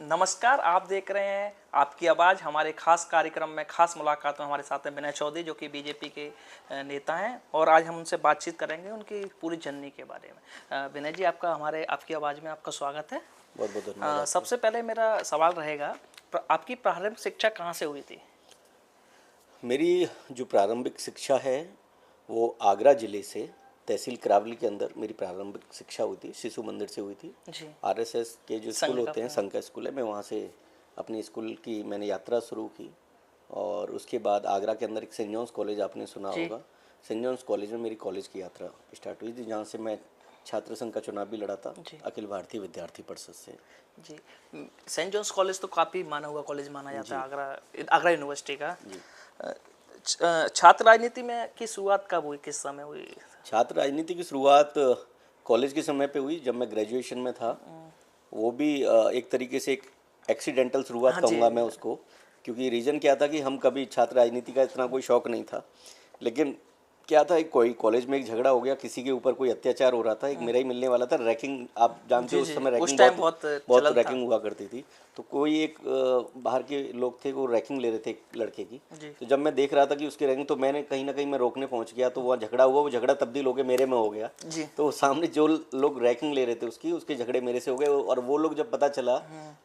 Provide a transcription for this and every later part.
नमस्कार, आप देख रहे हैं आपकी आवाज़। हमारे खास कार्यक्रम में खास मुलाकात में हमारे साथ हैं विनय चौधरी, जो कि बीजेपी के नेता हैं, और आज हम उनसे बातचीत करेंगे उनकी पूरी जर्नी के बारे में। विनय जी, आपकी आवाज़ में आपका स्वागत है। बहुत बहुत धन्यवाद। सबसे पहले मेरा सवाल रहेगा, आपकी प्रारंभिक शिक्षा कहाँ से हुई थी? मेरी जो प्रारंभिक शिक्षा है वो आगरा ज़िले से तहसील करावली के अंदर मेरी प्रारंभिक शिक्षा हुई थी। शिशु मंदिर से हुई थी जी। आरएसएस के जो स्कूल होते हैं, संघ का स्कूल है, मैं वहाँ से अपनी स्कूल की मैंने यात्रा शुरू की। और उसके बाद आगरा के अंदर एक सेंट जॉन्स कॉलेज आपने सुना होगा, सेंट जॉन्स कॉलेज में मेरी कॉलेज की यात्रा स्टार्ट हुई थी, जहाँ से मैं छात्र संघ का चुनाव भी लड़ा था अखिल भारतीय विद्यार्थी परिषद से। जी। सेंट जॉन्स कॉलेज तो काफ़ी माना हुआ कॉलेज माना जाता है आगरा यूनिवर्सिटी का। छात्र राजनीति में की शुरुआत कब हुई, किस समय हुई? छात्र राजनीति की शुरुआत कॉलेज के समय पे हुई, जब मैं ग्रेजुएशन में था। वो भी एक तरीके से एक एक्सीडेंटल शुरुआत कहूँगा मैं उसको, क्योंकि रीज़न क्या था कि हम कभी छात्र राजनीति का इतना कोई शौक नहीं था। लेकिन क्या था, एक कोई कॉलेज में एक झगड़ा हो गया, किसी के ऊपर कोई अत्याचार हो रहा था, एक मेरा ही मिलने वाला था। रैकिंग, आप जानते हो उस समय रैकिंग बहुत रैकिंग हुआ करती थी। तो कोई एक बाहर के लोग थे, वो रैकिंग ले रहे थे एक लड़के की। तो जब मैं देख रहा था कि उसकी रैकिंग, तो मैंने कहीं ना कहीं मैं रोकने पहुंच गया, तो वहाँ झगड़ा हुआ। वो झगड़ा तब्दील होकर मेरे में हो गया। तो सामने जो लोग रैकिंग ले रहे थे उसके झगड़े मेरे से हो गए। और वो लोग जब पता चला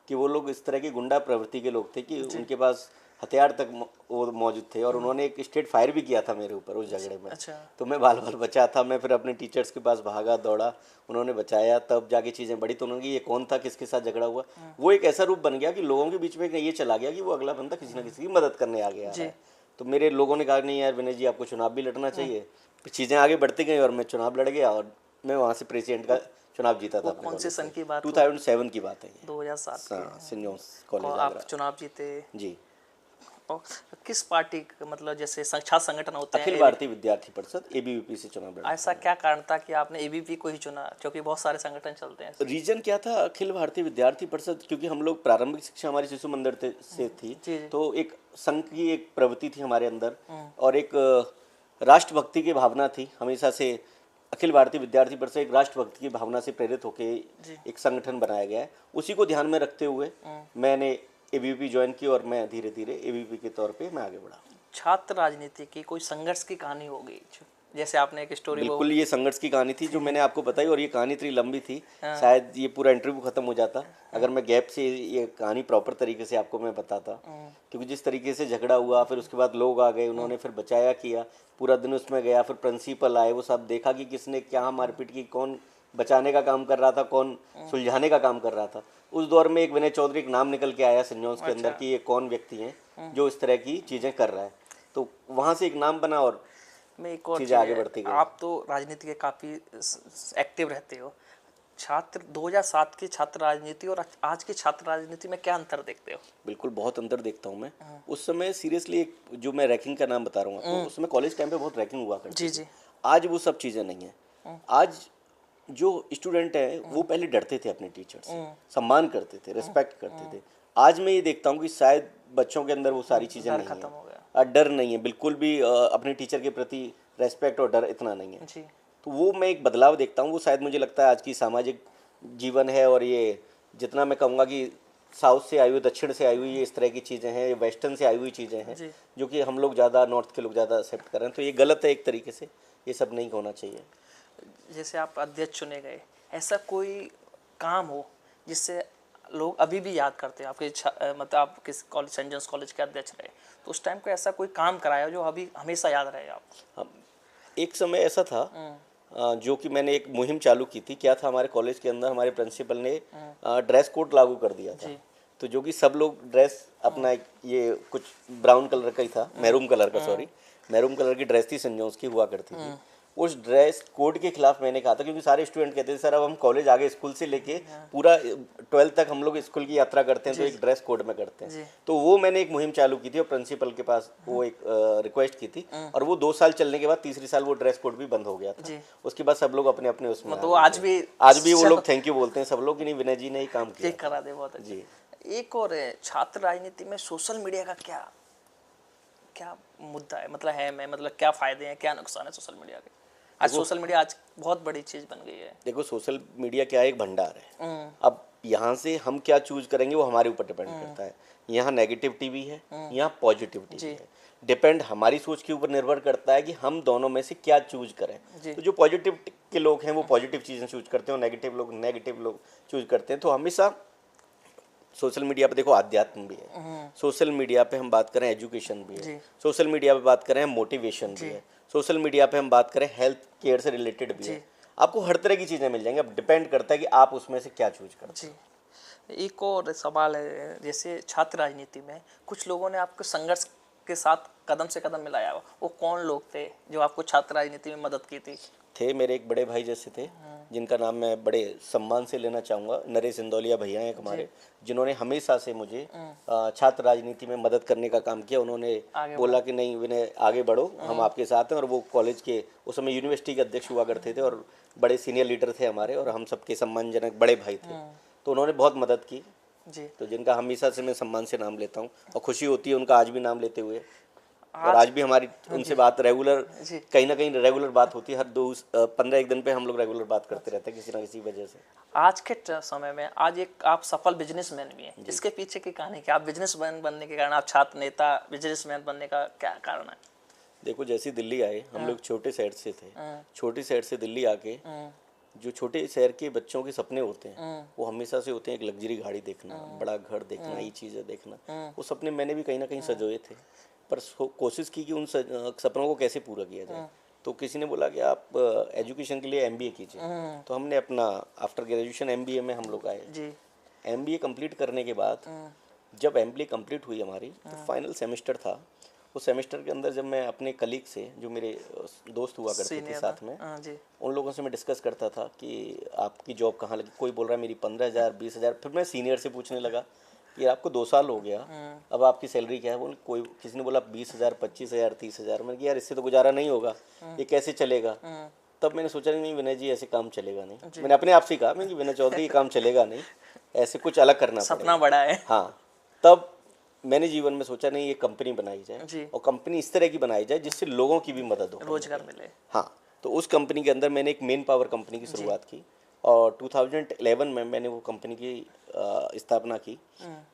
कि वो लोग इस तरह की गुंडा प्रवृत्ति के लोग थे कि उनके पास हथियार तक वो मौजूद थे, और उन्होंने एक स्टेट फायर भी किया था मेरे ऊपर उस झगड़े में। तो मैं बाल बाल बचा था। मैं फिर अपने टीचर्स के पास भागा दौड़ा, उन्होंने बचाया, तब जाके चीज़ें बढ़ी। तो उन्होंने ये कौन था, किसके साथ झगड़ा हुआ, वो एक ऐसा रूप बन गया कि लोगों के बीच में ये चला गया कि वो अगला बंदा किसी ना किसी की मदद करने आ गया है। तो मेरे लोगों ने कहा नहीं यार विनय जी, आपको चुनाव भी लड़ना चाहिए। चीज़ें आगे बढ़ती गई और मैं चुनाव लड़ गया, और मैं वहाँ से प्रेसिडेंट का चुनाव जीता था। कौन से सन की बात? 2007 की बात है। 2007 की। सेंट जॉन्स कॉलेज आप चुनाव जीते जी। और किस पार्टी, मतलब जैसे छात्र संगठन होते हैं, अखिल भारतीय विद्यार्थी परिषद एबीवीपी से चुनाव लड़ा। ऐसा क्या कारण था कि आपने एबीवीपी को ही चुना, क्योंकि बहुत सारे संगठन चलते हैं? रीजन क्या था, अखिल भारतीय विद्यार्थी परिषद, क्योंकि हम लोग प्रारंभिक शिक्षा हमारी शिशु मंदिर से थी। तो एक संघ की एक प्रवृत्ति थी हमारे अंदर, और एक राष्ट्रभक्ति की भावना थी हमेशा से। अखिल भारतीय विद्यार्थी परिषद एक राष्ट्रभक्ति की भावना से प्रेरित होकर एक संगठन बनाया गया है। उसी को ध्यान में रखते हुए मैंने एबीवीपी ज्वाइन की, और मैं धीरे धीरे एबीवीपी के तौर पे मैं आगे बढ़ा। छात्र राजनीति की कोई संघर्ष की कहानी होगी, जैसे आपने एक स्टोरी? बिल्कुल, ये संघर्ष की कहानी थी जो मैंने आपको बताई, और ये कहानी इतनी लंबी थी, शायद ये पूरा इंटरव्यू खत्म हो जाता अगर मैं गैप से ये कहानी प्रॉपर तरीके से आपको मैं बताता। क्योंकि जिस तरीके से झगड़ा हुआ, फिर उसके बाद लोग आ गए, उन्होंने फिर बचाया किया, पूरा दिन उसमें गया। फिर प्रिंसिपल आए, वो सब देखा कि किसने क्या मारपीट की, कौन बचाने का काम कर रहा था, कौन सुलझाने का काम कर रहा था। उस दौर में एक विनय चौधरी एक नाम निकल के आया सेंट जॉन्स के अंदर कि ये कौन व्यक्ति हैं जो इस तरह की चीज़ें कर रहा है। तो वहाँ से एक नाम बना, और मैं एक और चीज़ें आगे बढ़ती गई। आप तो राजनीति के काफ़ी एक्टिव रहते हो। 2007 की छात्र राजनीति और आज की छात्र राजनीति में क्या अंतर देखते हो? बिल्कुल, बहुत अंतर देखता हूँ मैं। उस समय सीरियसली, एक जो मैं रैकिंग का नाम बता रहा हूँ आपको, उस समय कॉलेज टाइम पे बहुत रैकिंग हुआ करती थी। आज वो सब चीज़ें नहीं है। आज जो स्टूडेंट है वो पहले डरते थे अपने टीचर से, सम्मान करते थे, रिस्पेक्ट करते थे। आज मैं ये देखता हूँ कि शायद बच्चों के अंदर वो सारी चीज़ें नहीं है, डर नहीं है बिल्कुल भी, अपने टीचर के प्रति रेस्पेक्ट और डर इतना नहीं है। तो वो मैं एक बदलाव देखता हूँ। वो शायद मुझे लगता है आज की सामाजिक जीवन है, और ये जितना मैं कहूँगा कि साउथ से आई हुई, दक्षिण से आई हुई, ये इस तरह की चीज़ें हैं, ये वेस्टर्न से आई हुई चीज़ें हैं, जो कि हम लोग ज़्यादा, नॉर्थ के लोग ज़्यादा एक्सेप्ट कर रहे हैं। तो ये गलत है एक तरीके से, ये सब नहीं होना चाहिए। जैसे आप अध्यक्ष चुने गए, ऐसा कोई काम हो जिससे लोग अभी भी याद करते हैं आपके, मतलब आप किस कॉलेज, सेंट जॉन्स कॉलेज के अध्यक्ष रहे, तो उस टाइम को ऐसा कोई काम कराया जो अभी हमेशा याद रहे आपको? एक समय ऐसा था जो कि मैंने एक मुहिम चालू की थी। क्या था, हमारे कॉलेज के अंदर हमारे प्रिंसिपल ने ड्रेस कोड लागू कर दिया था। तो जो कि सब लोग ड्रेस अपना, ये कुछ ब्राउन कलर का ही था, मैरून कलर का, सॉरी, मैरून कलर की ड्रेस थी, सेंट जॉन्स की हुआ करती थी। उस ड्रेस कोड के खिलाफ मैंने कहा था, क्योंकि सारे स्टूडेंट कहते थे सर अब हम कॉलेज आगे स्कूल से लेके पूरा 12th तक हम लोग स्कूल की यात्रा करते हैं, तो एक ड्रेस कोड में करते हैं। तो वो मैंने एक मुहिम चालू की थी, और प्रिंसिपल के पास वो एक रिक्वेस्ट की थी, और वो 2 साल चलने के बाद तीसरी साल वो ड्रेस कोड भी बंद हो गया था। उसके बाद सब लोग अपने अपने उसमें, तो आज भी वो लोग थैंक यू बोलते हैं सब लोग कि नहीं, विनय जी ने ही काम किया करा दे। बहुत जी। एक और है, छात्र राजनीति में सोशल मीडिया का क्या मुद्दा है, मतलब क्या फायदे हैं, क्या नुकसान है सोशल मीडिया के? आज सोशल मीडिया आज बहुत बड़ी चीज़ बन गई है। देखो, सोशल मीडिया क्या है, एक भंडार है। अब यहाँ से हम क्या चूज करेंगे वो हमारे ऊपर डिपेंड करता है। यहाँ नेगेटिविटी भी है, यहाँ पॉजिटिविटी भी है। डिपेंड हमारी सोच के ऊपर निर्भर करता है कि हम दोनों में से क्या चूज करें। तो जो पॉजिटिव के लोग हैं वो पॉजिटिव चीज़ें चूज करते हैं और नेगेटिव लोग चूज करते हैं। तो हमेशा सोशल मीडिया पे देखो आध्यात्म भी है, सोशल मीडिया पे हम बात करें एजुकेशन भी है, सोशल मीडिया पे बात करें मोटिवेशन भी है, सोशल मीडिया पे हम बात करें हेल्थ केयर से रिलेटेड भी है। आपको हर तरह की चीज़ें मिल जाएंगी। अब डिपेंड करता है कि आप उसमें से क्या चूज करते हैं। एक और सवाल है, जैसे छात्र राजनीति में कुछ लोगों ने आपको संघर्ष के साथ कदम से कदम मिलाया हो, वो कौन लोग थे जो आपको छात्र राजनीति में मदद की थी? थे मेरे एक बड़े भाई जैसे थे, जिनका नाम मैं बड़े सम्मान से लेना चाहूँगा। नरेश इंदौलिया भैया हैं हमारे, जिन्होंने हमेशा से मुझे छात्र राजनीति में मदद करने का काम किया। उन्होंने बोला कि नहीं विनय आगे बढ़ो, हम आपके साथ हैं। और वो कॉलेज के उस समय यूनिवर्सिटी के अध्यक्ष हुआ करते थे और बड़े सीनियर लीडर थे हमारे, और हम सबके सम्मानजनक बड़े भाई थे। तो उन्होंने बहुत मदद की जी। तो जिनका हमेशा से मैं सम्मान से नाम लेता हूँ और खुशी होती है उनका आज भी नाम लेते हुए। और आज भी हमारी उनसे बात रेगुलर, कहीं ना कहीं रेगुलर बात होती है। हर 15 दिन पे हम लोग रेगुलर बात करते रहते हैं किसी ना किसी वजह से। आज के समय में आज एक आप सफल बिजनेसमैन भी हैं, इसके पीछे की कहानी क्या? आप बिजनेसमैन बनने के कारण, आप छात्र नेता बिजनेसमैन बनने का क्या कारण है? देखो जैसे दिल्ली आए हम लोग छोटे शहर से थे, छोटे शहर से दिल्ली आके जो छोटे शहर के बच्चों के सपने होते हैं वो हमेशा से होते हैं एक लग्जरी गाड़ी देखना, बड़ा घर देखना, ये चीज़ें देखना। वो सपने मैंने भी कहीं ना कहीं सजोए थे, पर कोशिश की कि उन सपनों को कैसे पूरा किया जाए। तो किसी ने बोला कि आप एजुकेशन के लिए एमबीए कीजिए। तो हमने अपना आफ्टर ग्रेजुएशन एमबीए में हम लोग आए। एमबीए कंप्लीट करने के बाद जब एमबीए कंप्लीट हुई हमारी, तो फाइनल सेमेस्टर था। उस सेमेस्टर के अंदर जब मैं अपने कलीग से, जो मेरे दोस्त हुआ करते थे साथ में, उन लोगों से मैं डिस्कस करता था कि आपकी जॉब कहाँ लगी। कोई बोल रहा है मेरी 15,000 20,000। फिर मैं सीनियर से पूछने लगा कि आपको 2 साल हो गया, अब आपकी सैलरी क्या है? बोले कोई, किसी ने बोला 20,000 25,000 30,000। मैंने कहा यार इससे तो गुजारा नहीं होगा, ये कैसे चलेगा? तब मैंने सोचा नहीं विनय जी ऐसे काम चलेगा नहीं। मैंने अपने आप से कहा, मैं कि विनय चौधरी ये काम चलेगा नहीं, ऐसे कुछ अलग करना पड़ेगा, सपना बड़ा है। हाँ। तब मैंने जीवन में सोचा नहीं ये कंपनी बनाई जाए और कंपनी इस तरह की बनाई जाए जिससे लोगों की भी मदद हो, रोजगार मिले। हाँ। तो उस कंपनी के अंदर मैंने एक मेन पावर कंपनी की शुरुआत की और 2011 में मैंने वो कंपनी की स्थापना की।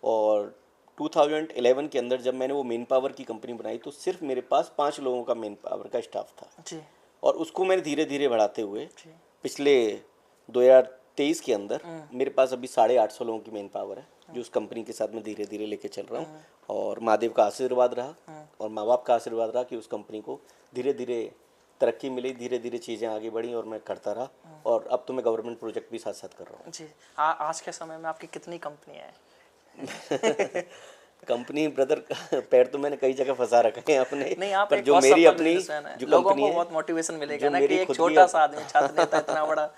और 2011 के अंदर जब मैंने वो मेन पावर की कंपनी बनाई तो सिर्फ मेरे पास 5 लोगों का मेन पावर का स्टाफ था जी। और उसको मैंने धीरे धीरे बढ़ाते हुए पिछले 2023 के अंदर मेरे पास अभी 850 लोगों की मेन पावर है, जो उस कंपनी के साथ मैं धीरे धीरे लेके चल रहा हूँ। और महादेव का आशीर्वाद रहा और माँ बाप का आशीर्वाद रहा कि उस कंपनी को धीरे धीरे तरक्की मिली, धीरे धीरे चीज़ें आगे बढ़ी और मैं करता रहा। और अब तो मैं गवर्नमेंट प्रोजेक्ट भी साथ साथ कर रहा हूँ। जी। आज के समय में आपकी कितनी कंपनियाँ हैं? कंपनी ब्रदर पैर तो मैंने कई जगह फंसा रखे हैं अपने। नहीं, आप पर जो मेरी अपनी जो लोगों कंपनी को है, बहुत मोटिवेशन मिलेगा जो ना कि मेरी एक खुद छोटा की सा आदमी छात्र नेता इतना बड़ा।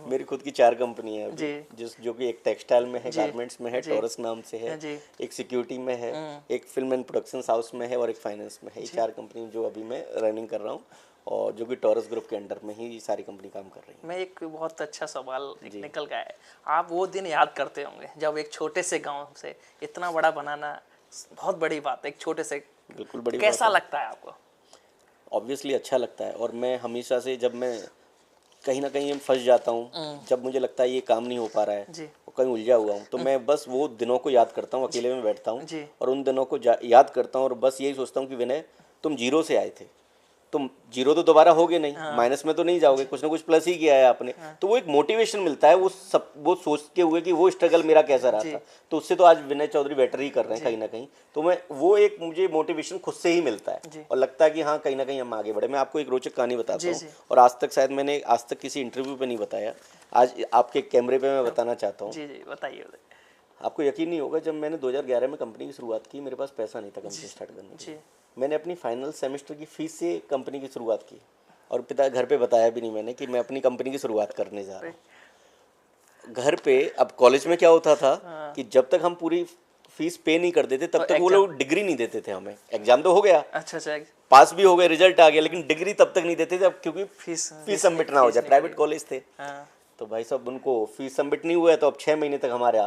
मेरी खुद की 4 कंपनी है जी। जो कि एक टेक्सटाइल में है, गारमेंट्स में है, टॉरस नाम से है, जी। एक सिक्योरिटी में है, एक फिल्म एंड प्रोडक्शन हाउस में है और एक फाइनेंस में है। ये 4 कंपनी जो अभी मैं रनिंग कर रहा हूँ और जो कि टॉरस ग्रुप के अंडर में ही सारी कंपनी काम कर रही है। मैं एक बहुत अच्छा सवाल निकल गया है, आप वो दिन याद करते होंगे जब एक छोटे से गांव से इतना बड़ा बनाना बहुत बड़ी बात है, एक छोटे से। बिल्कुल बड़ी बात कैसा है। लगता है आपको? ऑब्वियसली अच्छा लगता है। और मैं हमेशा से जब मैं कहीं ना कहीं फंस जाता हूँ, जब मुझे लगता है ये काम नहीं हो पा रहा है और कहीं उलझा हुआ हूँ, तो मैं बस वो दिनों को याद करता हूँ, अकेले में बैठता हूँ और उन दिनों को याद करता हूँ और बस यही सोचता हूँ कि विनय तुम 0 से आए थे, तुम 0 तो दोबारा होगे नहीं, माइनस में तो नहीं जाओगे, कुछ ना कुछ प्लस ही किया है आपने। तो वो एक मोटिवेशन मिलता है वो सोचते हुए कि वो स्ट्रगल मेरा कैसा रहा था, तो उससे तो आज विनय चौधरी बेटर ही कर रहे हैं कहीं ना कहीं। तो मैं वो एक मुझे मोटिवेशन खुद से ही मिलता है और लगता है कि हाँ कहीं ना कहीं हम आगे बढ़े। मैं आपको एक रोचक कहानी बताता हूँ और आज तक शायद मैंने आज तक किसी इंटरव्यू पे नहीं बताया, आज आपके कैमरे पे मैं बताना चाहता हूँ। जी जी बताइए। आपको यकीन नहीं होगा, जब मैंने 2011 में कंपनी की शुरुआत की मेरे पास पैसा नहीं था कंपनी स्टार्ट करने के लिए। मैंने अपनी फाइनल सेमेस्टर की फीस से कंपनी की शुरुआत की और पिता घर पे बताया भी नहीं मैंने कि मैं अपनी कंपनी की शुरुआत करने जा रहा हूँ। घर पे अब कॉलेज में क्या होता था कि जब तक हम पूरी फीस पे नहीं कर देते तब तक वो लोग डिग्री नहीं देते थे हमें। एग्जाम तो हो गया, अच्छा पास भी हो गए, रिजल्ट आ गया, लेकिन डिग्री तब तक नहीं देते थे क्योंकि फीस सबमिट ना हो जाए। प्राइवेट कॉलेज थे तो भाई साहब उनको फीस सबमिट नहीं हुआ है तो अब 6 महीने तक हमारे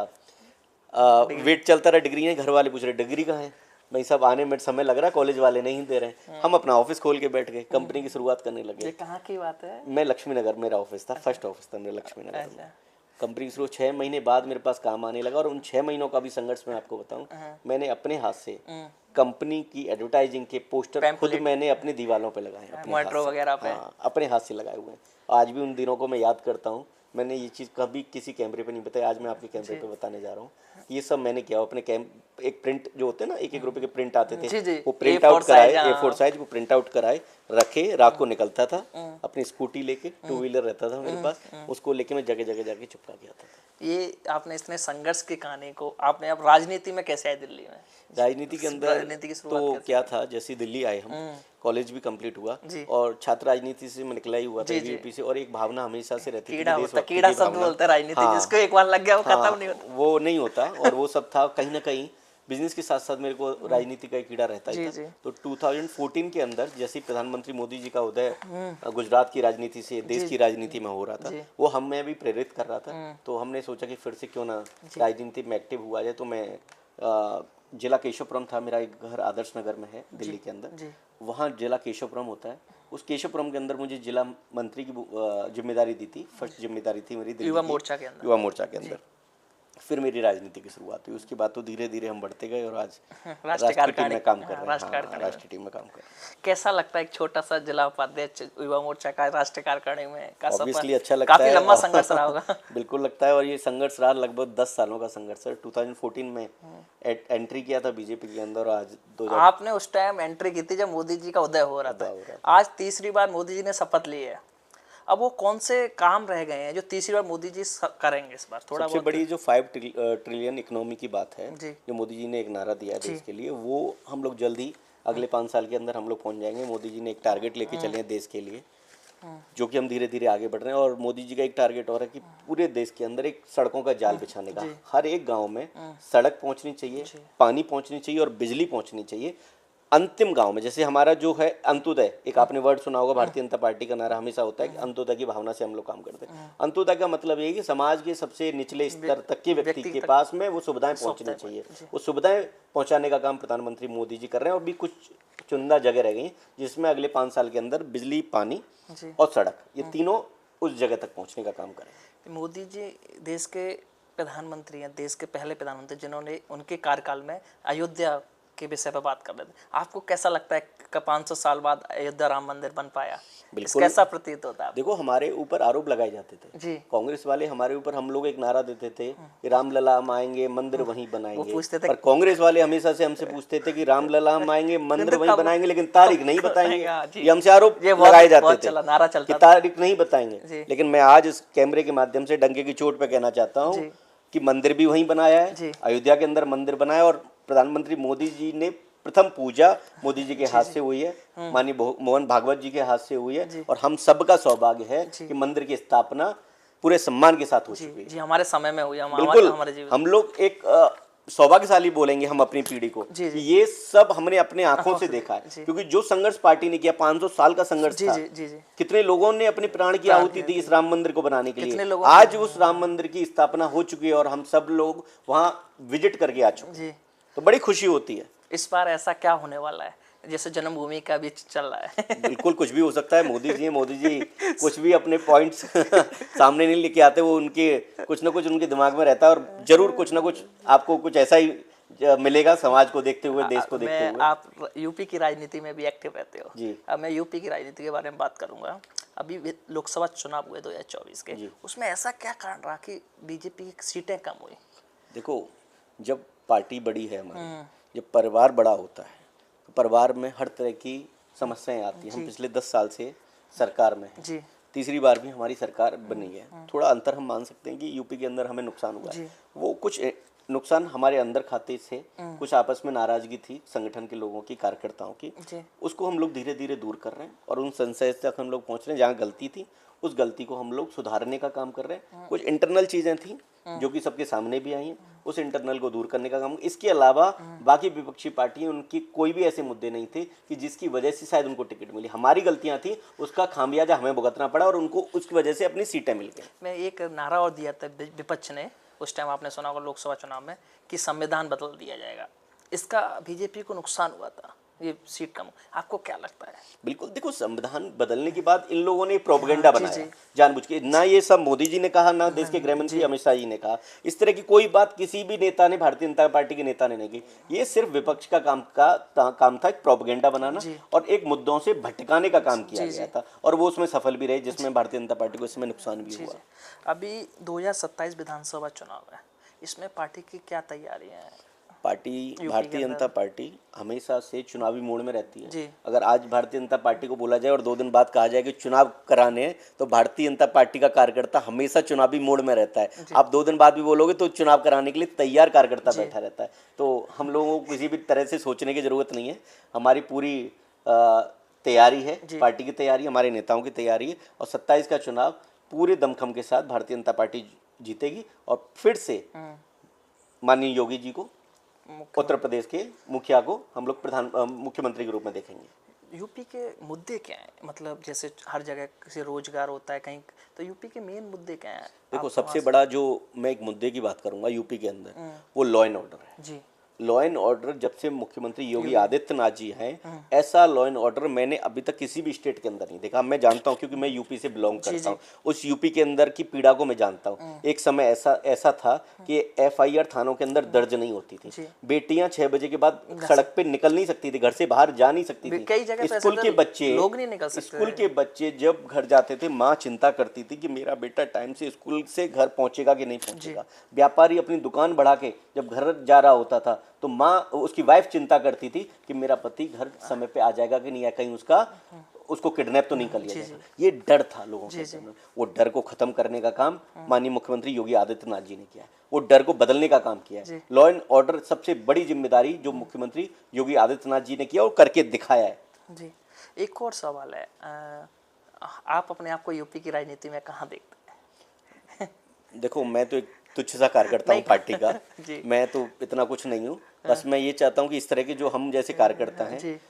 वेट चलता रहा। डिग्री है, घर वाले पूछ रहे डिग्री कहाँ है, भाई साहब आने में समय लग रहा है, कॉलेज वाले नहीं दे रहे हैं। हम अपना ऑफिस खोल के बैठ गए, कंपनी की शुरुआत करने लगे। ये कहाँ की बात है? मैं लक्ष्मी नगर, मेरा ऑफिस था, फर्स्ट ऑफिस था मेरा लक्ष्मी नगर में। कंपनी शुरू 6 महीने बाद मेरे पास काम आने लगा, और उन 6 महीनों का भी संघर्ष मैं आपको बताऊं, मैंने अपने हाथ से कंपनी की एडवर्टाइजिंग के पोस्टर खुद मैंने अपनी दीवारों पे लगाए, अपने हाथ मेट्रो से। वगैरह पे। हाँ, अपने हाथ से लगाए हुए हैं। आज भी उन दिनों को मैं याद करता हूँ। मैंने ये चीज़ कभी किसी कैमरे पे नहीं बताई, आज मैं आपके कैमरे पे बताने जा रहा हूँ। ये सब मैंने किया अपने एक प्रिंट जो होते हैं ना, 1-1 रुपए के प्रिंट आते थे, जी जी, वो प्रिंट A4 आउट कराए, साइज, A4 साइज, वो प्रिंट आउट कराए, रखे, रात को निकलता था अपनी स्कूटी लेके, 2 व्हीलर रहता था मेरे पास, उसको लेके मैं जगह जगह जाके चिपका के आता था। ये आपने इसने संघर्ष की कहानी को आपने अब राजनीति में कैसे आए दिल्ली में? राजनीति के अंदर राजनीति की शुरुआत तो कैसे? क्या था, जैसे दिल्ली आए हम, कॉलेज भी कंप्लीट हुआ, जी। और छात्र राजनीति से मैं निकला ही हुआ था, जी, जी। यूपी से, और एक भावना हमेशा से रहती थी कीड़ा कि होता, देशभक्ति कीड़ा की शब्द भावना। बोलते हैं राजनीति, हाँ, जिसको एक बार लग गया वो हाँ, खत्म नहीं होता। वो नहीं होता, और वो सब था कहीं ना कहीं बिजनेस के साथ साथ मेरे को राजनीति का एक कीड़ा रहता ही जी, था। जी। तो 2014 के अंदर जैसे प्रधानमंत्री मोदी जी का उदय गुजरात की राजनीति से देश की राजनीति में हो रहा था, जी। वो हमें भी प्रेरित कर रहा था। तो हमने सोचा कि फिर से क्यों ना राजनीति में एक्टिव हुआ जाए। तो मैं जिला केशवपुरम था, मेरा एक घर आदर्श नगर में है दिल्ली के अंदर, जी। वहाँ जिला केशवपुरम होता है। उस केशवपुरम के अंदर मुझे जिला मंत्री की जिम्मेदारी दी थी। फर्स्ट जिम्मेदारी थी मेरी दिल्ली युवा की, मोर्चा के अंदर। युवा मोर्चा के अंदर। फिर मेरी राजनीति की शुरुआत हुई। उसके बाद तो धीरे धीरे हम बढ़ते गए, और आज राष्ट्रीय टीम में काम कर रहे हैं। हाँ, राष्ट्रीय टीम में काम कर रहे हैं। कैसा लगता है एक छोटा सा जिला उपाध्यक्ष युवा मोर्चा का राष्ट्रीय कार्यकारिणी में का ऑब्वियसली सफर? अच्छा लगता है, काफी लंबा संघर्ष रहा होगा। बिल्कुल लगता है, और ये संघर्ष रहा लगभग 10 सालों का संघर्ष है। 2014 में एंट्री किया था बीजेपी के अंदर, और आज 2000 आपने उस टाइम एंट्री की थी जब मोदी जी का उदय हो रहा था। आज तीसरी बार मोदी जी ने शपथ ली है। अब वो कौन से काम रह गए हैं जो तीसरी बार मोदी जी करेंगे इस बार? थोड़ा सबसे बड़ी जो 5 ट्रिलियन इकोनॉमी की बात है, जी। जो मोदी जी ने एक नारा दिया है देश के लिए, वो हम लोग जल्दी अगले 5 साल के अंदर हम लोग पहुंच जाएंगे। मोदी जी ने एक टारगेट लेके चले हैं देश के लिए, जो कि हम धीरे धीरे आगे बढ़ रहे हैं। और मोदी जी का एक टारगेट और है कि पूरे देश के अंदर एक सड़कों का जाल बिछाने का। हर एक गांव में सड़क पहुंचनी चाहिए, पानी पहुंचनी चाहिए, और बिजली पहुंचनी चाहिए अंतिम गांव में। जैसे हमारा जो है अंत्योदय, एक आपने वर्ड सुना होगा, भारतीय जनता पार्टी का नारा हमेशा होता है कि अंत्योदय की भावना से हम लोग काम करते हैं। अंत्योदय का मतलब ये है कि समाज के सबसे निचले स्तर तक के व्यक्ति के पास में वो सुविधाएं पहुंचनी चाहिए। वो सुविधाएं पहुंचाने का काम प्रधानमंत्री मोदी जी कर रहे हैं। और भी कुछ चुनिंदा जगह रह गई जिसमें अगले 5 साल के अंदर बिजली, पानी और सड़क, ये तीनों उस जगह तक पहुंचने का काम करें। मोदी जी देश के प्रधानमंत्री हैं, देश के पहले प्रधानमंत्री जिन्होंने उनके कार्यकाल में अयोध्या के विषय पर बात कर रहे थे। आपको कैसा लगता है कि 500 साल बाद अयोध्या राम मंदिर बन पाया? बिल्कुल। कैसा प्रतीत होता है? देखो, हमारे ऊपर आरोप लगाए जाते थे जी। कांग्रेस वाले हमारे ऊपर, हम लोग एक नारा देते थे कि रामलला हम आएंगे, मंदिर वहीं बनाएंगे। पूछते थे, पर कांग्रेस वाले हमेशा से हमसे पूछते थे कि रामलला हम आएंगे, मंदिर वहीं बनाएंगे, लेकिन तारीख नहीं बताएंगे। ये हमसे आरोप लगाए जाते थे नारा चलता कि तारीख नहीं बताएंगे। लेकिन मैं आज इस कैमरे के माध्यम से डंके की चोट पे कहना चाहता हूँ कि मंदिर भी वहीं बनाया है, अयोध्या के अंदर मंदिर बनाया। और प्रधानमंत्री मोदी जी ने प्रथम पूजा मोदी जी के हाथ से हुई है, माननीय मोहन भागवत जी के हाथ से हुई है। और हम सबका सौभाग्य है कि मंदिर की स्थापना पूरे सम्मान के साथ हो चुकी है। जी, हमारे समय में हुई, बिल्कुल। हमारे जीवन, हम लोग एक सौभाग्यशाली बोलेंगे हम अपनी पीढ़ी को कि ये सब हमने अपने आंखों से देखा है। क्योंकि जो संघर्ष पार्टी ने किया, 500 साल का संघर्ष था, कितने लोगों ने अपनी प्राण की आहुति दी इस राम मंदिर को बनाने के लिए। आज उस राम मंदिर की स्थापना हो चुकी है, और हम सब लोग वहाँ विजिट करके आ चुके हैं। तो बड़ी खुशी होती है। इस बार ऐसा क्या होने वाला है? जैसे जन्मभूमि का भी चल रहा है। बिल्कुल, कुछ भी हो सकता है। मोदी जी कुछ भी अपने पॉइंट्स सामने नहीं लेके आते, वो उनके कुछ ना कुछ उनके दिमाग में रहता है, और जरूर कुछ ना कुछ आपको कुछ ऐसा ही मिलेगा समाज को देखते हुए, देश को देखते हुए। आप यूपी की राजनीति में भी एक्टिव रहते हो जी। अब मैं यूपी की राजनीति के बारे में बात करूंगा। अभी लोकसभा चुनाव हुए 2024 के, उसमें ऐसा क्या कारण रहा कि बीजेपी की सीटें कम हुई? देखो, जब पार्टी बड़ी है हमारी, जब परिवार बड़ा होता है, तो परिवार में हर तरह की समस्याएं आती हैं। हम पिछले 10 साल से सरकार में हैं। जी। तीसरी बार भी हमारी सरकार बनी है। थोड़ा अंतर हम मान सकते हैं कि यूपी के अंदर हमें नुकसान हुआ है। वो कुछ नुकसान हमारे अंदर खाते से, कुछ आपस में नाराजगी थी संगठन के लोगों की, कार्यकर्ताओं की, उसको हम लोग धीरे धीरे दूर कर रहे हैं, और उन संशय तक हम लोग पहुंच रहे हैं। जहाँ गलती थी उस गलती को हम लोग सुधारने का काम कर रहे हैं। कुछ इंटरनल चीज़ें थी जो कि सबके सामने भी आई हैं, उस इंटरनल को दूर करने का काम। इसके अलावा बाकी विपक्षी पार्टियां, उनकी कोई भी ऐसे मुद्दे नहीं थे कि जिसकी वजह से शायद उनको टिकट मिली। हमारी गलतियां थी, उसका खामियाजा हमें भुगतना पड़ा, और उनको उसकी वजह से अपनी सीटें मिल गई। मैं एक नारा और दिया था विपक्ष ने उस टाइम, आपने सुना होगा लोकसभा चुनाव में, कि संविधान बदल दिया जाएगा। इसका बीजेपी को नुकसान हुआ था। ये सीट कम, आपको क्या लगता है? बिल्कुल, देखो संविधान बदलने के बाद इन लोगों ने प्रोपेगेंडा जी, बनाया जी। जानबूझ के, ना ये सब मोदी जी ने कहा, ना देश के गृह मंत्री अमित शाह जी ने कहा। इस तरह की कोई बात किसी भी नेता ने, भारतीय जनता पार्टी के नेता ने नहीं की। ये सिर्फ विपक्ष का काम था, एक प्रोपेगेंडा बनाना जी। और एक मुद्दों से भटकाने का काम किया जी, गया जी। था, और वो उसमें सफल भी रहे, जिसमें भारतीय जनता पार्टी को इसमें नुकसान भी जी, हुआ। जी। अभी 2027 विधानसभा चुनाव है, इसमें पार्टी की क्या तैयारियां हैं? पार्टी, यूपी के भारतीय जनता अंदर। पार्टी हमेशा से चुनावी मोड में रहती है। जी। अगर आज भारतीय जनता पार्टी को बोला जाए और 2 दिन बाद कहा जाए कि चुनाव कराने हैं, तो भारतीय जनता पार्टी का कार्यकर्ता हमेशा चुनावी मोड में रहता है। आप 2 दिन बाद भी बोलोगे तो चुनाव कराने के लिए तैयार कार्यकर्ता जी। बैठा रहता है। तो हम लोगों को किसी भी तरह से सोचने की जरूरत नहीं है। हमारी पूरी तैयारी है, जी। पार्टी की तैयारी, हमारे नेताओं की तैयारी है, और 27 का चुनाव पूरे दमखम के साथ भारतीय जनता पार्टी जीतेगी, और फिर से माननीय योगी जी को, उत्तर प्रदेश के मुखिया को, हम लोग मुख्यमंत्री के रूप में देखेंगे। यूपी के मुद्दे क्या हैं? मतलब जैसे हर जगह किसी रोजगार होता है कहीं, तो यूपी के मेन मुद्दे क्या हैं? देखो, आप सबसे बड़ा जो मैं एक मुद्दे की बात करूंगा यूपी के अंदर, वो लॉ एंड ऑर्डर है। जी। लॉ एंड ऑर्डर जब से मुख्यमंत्री योगी आदित्यनाथ जी हैं, ऐसा लॉ एंड ऑर्डर मैंने अभी तक किसी भी स्टेट के अंदर नहीं देखा। मैं जानता हूं, क्योंकि मैं यूपी से बिलोंग करता हूं, उस यूपी के अंदर की पीड़ा को मैं जानता हूं। एक समय ऐसा था कि FIR थानों के अंदर दर्ज नहीं होती थी। जी। बेटियां 6 बजे के बाद सड़क पे निकल नहीं सकती थी, घर से बाहर जा नहीं सकती थी। कई जगह तो स्कूल ऐसा के था, बच्चे लोग नहीं निकल सकते स्कूल थे। के बच्चे जब घर जाते थे, माँ चिंता करती थी कि मेरा बेटा टाइम से स्कूल से घर पहुंचेगा कि नहीं पहुंचेगा। व्यापारी अपनी दुकान बढ़ा के जब घर जा रहा होता था, तो माँ, उसकी वाइफ चिंता करती थी कि मेरा पति घर समय पे आ जाएगा कि नहीं, या कहीं उसको किडनैप तो नहीं कर लिया जाएगा। ये डर था लोगों के अंदर। वो डर को खत्म करने का काम माननीय मुख्यमंत्री योगी आदित्यनाथ जी ने किया है। वो डर को बदलने का काम किया है। लॉ एंड ऑर्डर सबसे बड़ी जिम्मेदारी जो मुख्यमंत्री योगी आदित्यनाथ जी ने किया और करके दिखाया है। जी। एक और सवाल है, आप अपने आप को यूपी की राजनीति में कहाँ देखते हैं? देखो, मैं तो एक तुच्छ सा कार्यकर्ता हूँ पार्टी का। मैं तो इतना कुछ नहीं हूँ। बस मैं ये चाहता हूँ कि इस तरह के जो हम जैसे कार्यकर्ता हैं,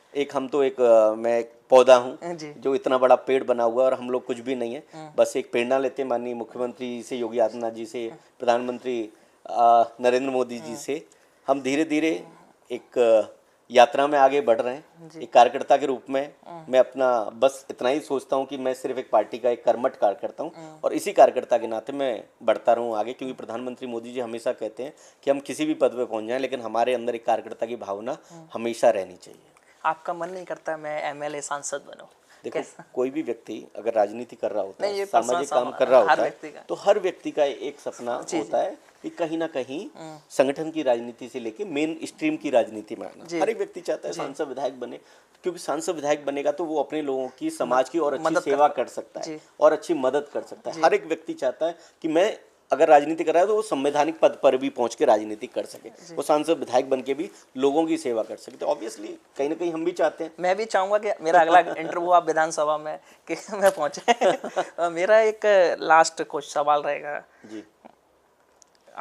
मैं एक पौधा हूँ जो इतना बड़ा पेड़ बना हुआ है, और हम लोग कुछ भी नहीं है। बस एक प्रेरणा लेते हैं माननीय मुख्यमंत्री से, योगी आदित्यनाथ जी से, प्रधानमंत्री नरेंद्र मोदी जी से। हम धीरे धीरे एक यात्रा में आगे बढ़ रहे हैं। एक कार्यकर्ता के रूप में मैं अपना बस इतना ही सोचता हूं कि मैं सिर्फ एक पार्टी का एक कर्मठ कार्यकर्ता हूं, और इसी कार्यकर्ता के नाते मैं बढ़ता रहूं आगे, क्योंकि प्रधानमंत्री मोदी जी हमेशा कहते हैं कि हम किसी भी पद पे पहुंच जाएं, लेकिन हमारे अंदर एक कार्यकर्ता की भावना हमेशा रहनी चाहिए। आपका मन नहीं करता मैं MLA सांसद बनूं? देखो, कोई भी व्यक्ति अगर राजनीति कर रहा होता है, ये सामाजिक काम कर रहा होता है, का। तो हर व्यक्ति का एक सपना होता है कि कहीं ना कहीं संगठन की राजनीति से लेके मेन स्ट्रीम की राजनीति में आना। हर एक व्यक्ति चाहता है सांसद विधायक बने, क्योंकि सांसद विधायक बनेगा तो वो अपने लोगों की, समाज की और अच्छी सेवा कर सकता है और अच्छी मदद कर सकता है। हर एक व्यक्ति चाहता है कि मैं अगर राजनीति कर रहा है तो वो संवैधानिक पद पर भी पहुंच के राजनीति कर सके, वो सांसद विधायक बन के भी लोगों की सेवा कर सके। तो ऑब्वियसली कहीं ना कहीं हम भी चाहते हैं। मैं भी चाहूंगा कि मेरा अगला इंटरव्यू आप विधानसभा में कि मैं पहुंचे। मेरा एक लास्ट कुछ सवाल रहेगा जी।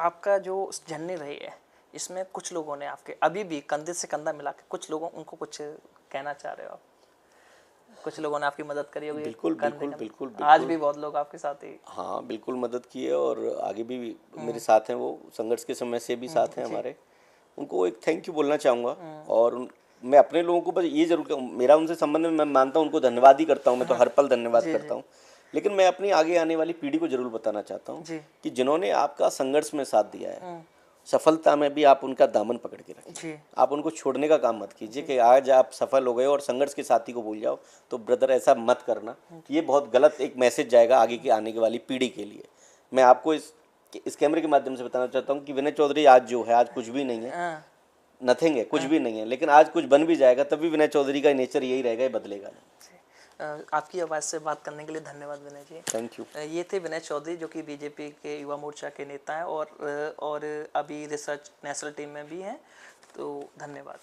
आपका जो जर्नी रही है, इसमें कुछ लोगों ने आपके अभी भी कंधे से कंधा मिला के, कुछ लोगों उनको कुछ कहना चाह रहे हो आप? कुछ लोगों ने आपकी मदद करी होगी? बिल्कुल। आज भी बहुत लोग आपके साथ ही? हाँ, बिल्कुल मदद की है, और आगे भी मेरे साथ हैं। वो संघर्ष के समय से भी साथ हैं हमारे। उनको एक थैंक यू बोलना चाहूँगा, और मैं अपने लोगों को बस ये जरूर, मेरा उनसे संबंध में मैं मानता हूँ, उनको धन्यवाद ही करता हूँ। मैं तो हर पल धन्यवाद करता हूँ, लेकिन मैं अपनी आगे आने वाली पीढ़ी को जरूर बताना चाहता हूँ कि जिन्होंने आपका संघर्ष में साथ दिया है, सफलता में भी आप उनका दामन पकड़ के रखिए। आप उनको छोड़ने का काम मत कीजिए कि आज आप सफल हो गए और संघर्ष के साथी को भूल जाओ। तो ब्रदर, ऐसा मत करना। ये बहुत गलत एक मैसेज जाएगा आगे की आने वाली पीढ़ी के लिए। मैं आपको इस कैमरे के माध्यम से बताना चाहता हूँ कि विनय चौधरी आज जो है, आज कुछ भी नहीं है, नथिंग है, कुछ भी नहीं है, लेकिन आज कुछ बन भी जाएगा तब भी विनय चौधरी का नेचर यही रहेगा, ये बदलेगा नहीं। आपकी आवाज़ से बात करने के लिए धन्यवाद विनय जी। Thank you. ये थे विनय चौधरी, जो कि बीजेपी के युवा मोर्चा के नेता हैं और अभी रिसर्च नेशनल टीम में भी हैं। तो धन्यवाद।